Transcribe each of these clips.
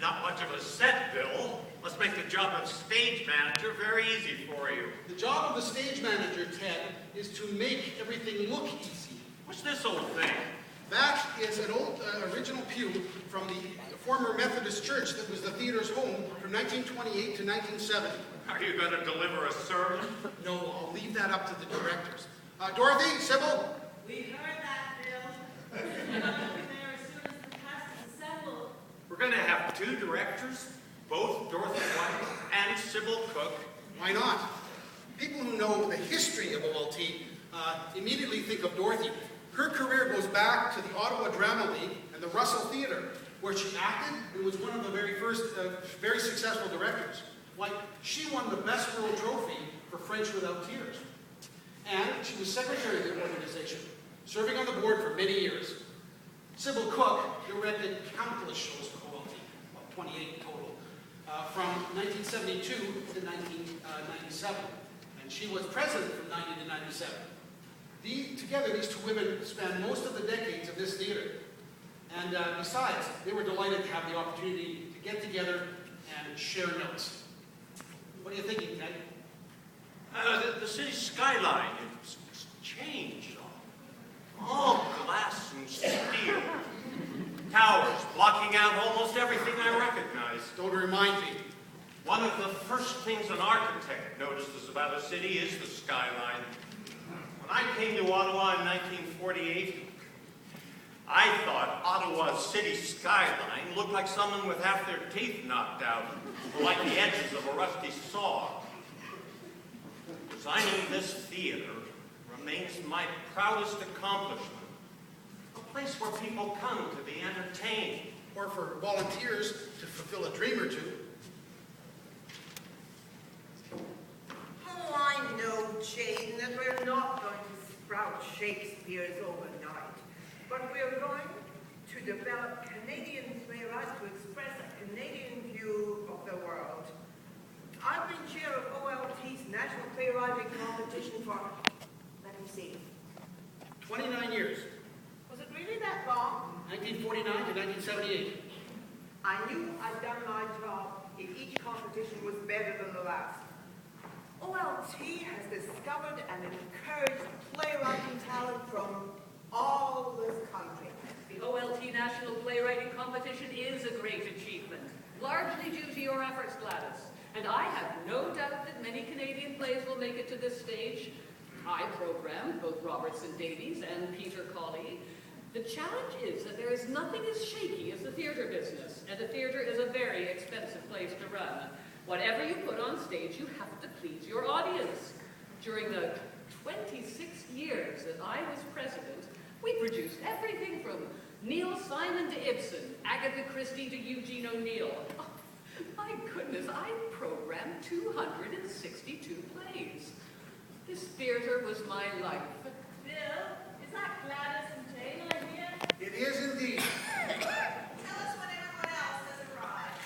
Not much of a set, Bill. Let's make the job of stage manager very easy for you. The job of the stage manager, Ted, is to make everything look easy. What's this old thing? That is an old original pew from the former Methodist church that was the theater's home from 1928 to 1970. Are you going to deliver a sermon? No, I'll leave that up to the directors. Dorothy, Sybil? We heard that, Bill. We'll be there as soon as the cast is assembled. We're going to have two directors, both Dorothy White and Sybil Cook. Why not? People who know the history of OLT immediately think of Dorothy. Her career goes back to the Ottawa Drama League and the Russell Theatre, where she acted and was one of the very first, very successful directors. Like, she won the Best Girl Trophy for French Without Tears. And she was secretary of the organization, serving on the board for many years. Sybil Cook directed countless shows for OLT, 28 total, from 1972 to 1997. And she was president from 90 to 97. Together, these two women spanned most of the decades of this theater. And besides, they were delighted to have the opportunity to get together and share notes. What are you thinking, Ted? The city's skyline, it's changed. All glass and steel. Towers blocking out almost everything I recognize. Don't remind me. One of the first things an architect notices about a city is the skyline. When I came to Ottawa in 1948, I thought Ottawa's city skyline looked like someone with half their teeth knocked out, or like the edges of a rusty saw. Designing this theater remains my proudest accomplishment. A place where people come to be entertained. Or for volunteers to fulfill a dream or two. Oh, I know, Jane, that we're not going to sprout Shakespeare's overnight, but we're going to develop Canadian playwrights to express a Canadian view of the world. I've been chair of OLT's National Playwriting Competition for, let me see, 29 years. was it really that long? 1949 to 1978. I knew I'd done my job if each competition was better than the last. OLT has discovered and encouraged playwriting talent from all this country. The OLT National Playwriting Competition is a great achievement, largely due to your efforts, Gladys. And I have no doubt that many Canadian plays will make it to this stage. I programmed both Robertson Davies and Peter Colley. The challenge is that there is nothing as shaky as the theater business, and a theater is a very expensive place to run. Whatever you put on stage, you have to please your audience. During the 26 years that I was president, we produced everything from Neil Simon to Ibsen, Agatha Christie to Eugene O'Neill. Oh, my goodness, I programmed 262 plays. This theater was my life. Bill, is that Gladys and Jane are here? It is indeed. Tell us when everyone else has arrived.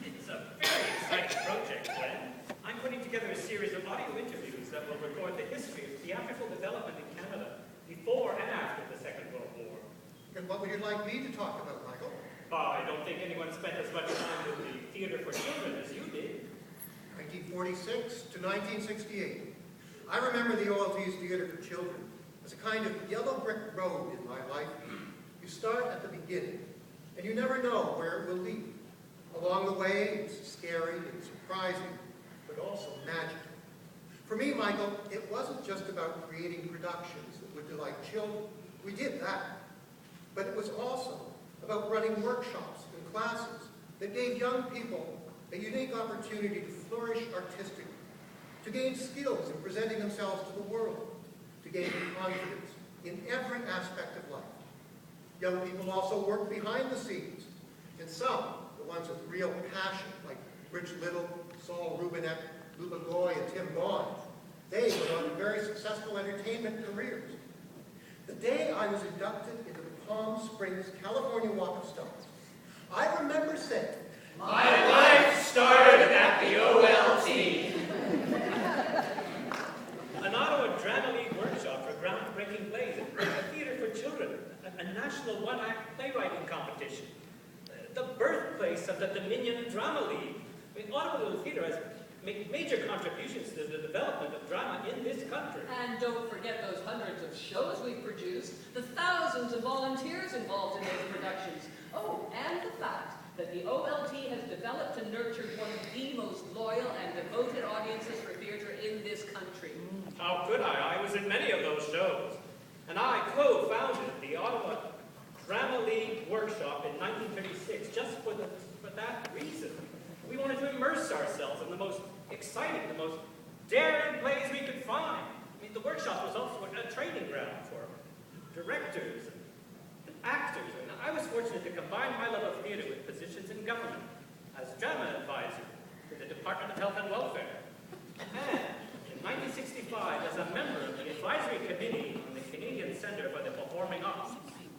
It's a very exciting project, Glenn. I'm putting together a series of audio interviews that will record the history of theatrical development in Canada before and after the Second World War. And what would you like me to talk about, Michael? I don't think anyone spent as much time with the theater for children as you did. 1946 to 1968. I remember the OLT's Theater for Children as a kind of yellow brick road in my life. You start at the beginning, and you never know where it will lead. Along the way, it's scary and surprising, but also magical. For me, Michael, it wasn't just about creating productions that would delight children. We did that. But it was also about running workshops and classes that gave young people a unique opportunity to flourish artistically, to gain skills in presenting themselves to the world, to gain confidence in every aspect of life. Young people also work behind the scenes, and some, the ones with real passion, like Rich Little, Saul Rubinek, Lou Lagoy, and Tim Bond, they went on to very successful entertainment careers. The day I was inducted into the Palm Springs, California Walk of Stars, I remember saying, "My life started at the OLT." An Ottawa Drama League workshop for groundbreaking plays, a theater for children, a national one-act playwriting competition, the birthplace birthplace of the Dominion Drama League. I mean, Ottawa Little Theatre has made major contributions to the development of drama in this country. And don't forget those hundreds of shows we've produced, the thousands of volunteers involved in those productions. Oh, and the fact that the OLT has developed and nurtured one of the most loyal and devoted audiences for theater in this country. How could I? I was in many of those shows. And I co-founded the Ottawa Drama League Workshop in 1936 just for that reason. We wanted to immerse ourselves in the most exciting, the most daring plays we could find. I mean, the workshop was also a training ground for directors and actors. And I was fortunate to combine my love of theater with positions in government as drama advisor to the Department of Health and Welfare. And in 1965, as a member of the advisory committee on the Canadian Centre for the Performing Arts.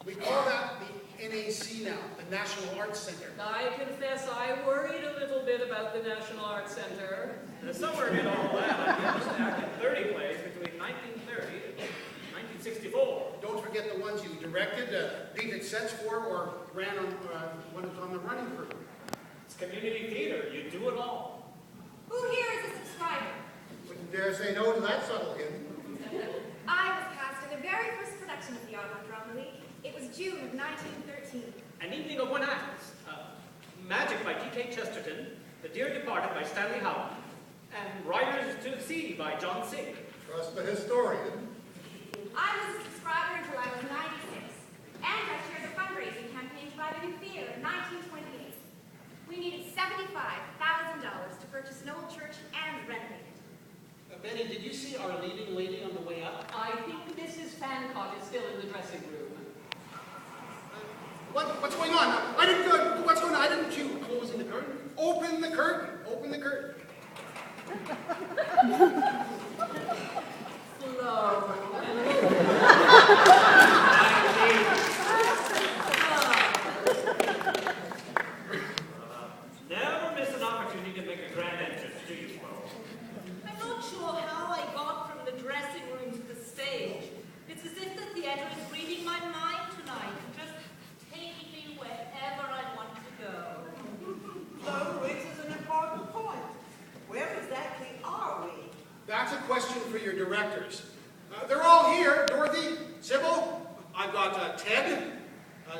We call that the NAC now, the National Arts Centre. I confess I worried a little bit about the National Arts Centre. And somewhere in all that, I managed to act in 30 plays between 1930 and 1964. Don't forget the ones you directed, painted sets for, or ran on when it was on the running crew. It's community theater. You do it all. Who here is a subscriber? Wouldn't dare say no to that subtle hint. I was cast in the very first production of the Ottawa Drama League. It was June of 1913. An Evening of One Act. Magic by G.K. Chesterton. The Dear Departed by Stanley Howard. And Riders to the Sea by John Sink. Trust the historian. I was a subscriber until I was 96. And I chaired the fundraising campaign to buy the new theater in 1928. We needed $75,000 to purchase an old church and renovate it. Benny, did you see our leading lady on the way up? I think Mrs. Fancott is still in the dressing room. What's going on? I didn't do what's going on? I didn't cue closing the curtain. Open the curtain. Open the curtain. Never miss an opportunity to make a grand entrance, do you, Flo? I'm not sure how I got from the dressing room to the stage. It's as if the theater is reading my mind tonight, just taking me wherever I want to go. So raises an important point. Where exactly are we? That's a question for your directors. They're all here. Dorothy, Sybil, I've got Ted,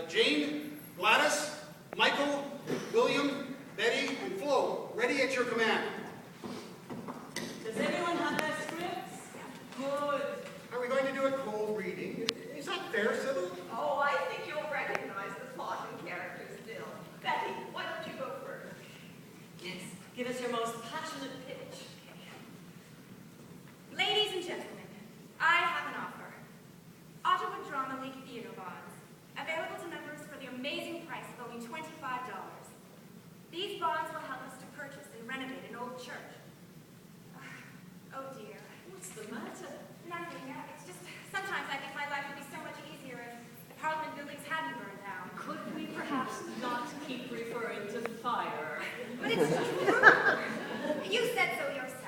Jane, Gladys, Michael, William, Betty, and Flo, ready at your command. Does everyone have their scripts? Good. Are we going to do a cold reading? Is that fair, Sybil? Oh, I think you'll recognize the plot and characters still. Betty, why don't you go first? Yes. Give us your most passionate pitch. Ladies and gentlemen, I have an offer. Ottawa Drama League Theatre Bonds, available to members for the amazing price of only $25. These bonds will help us to purchase and renovate an old church. Oh dear. What's the matter? Nothing. It's just, sometimes I think my life would be so much easier if the Parliament buildings hadn't burned down. Could we perhaps not keep referring to fire? But it's true. You said so yourself.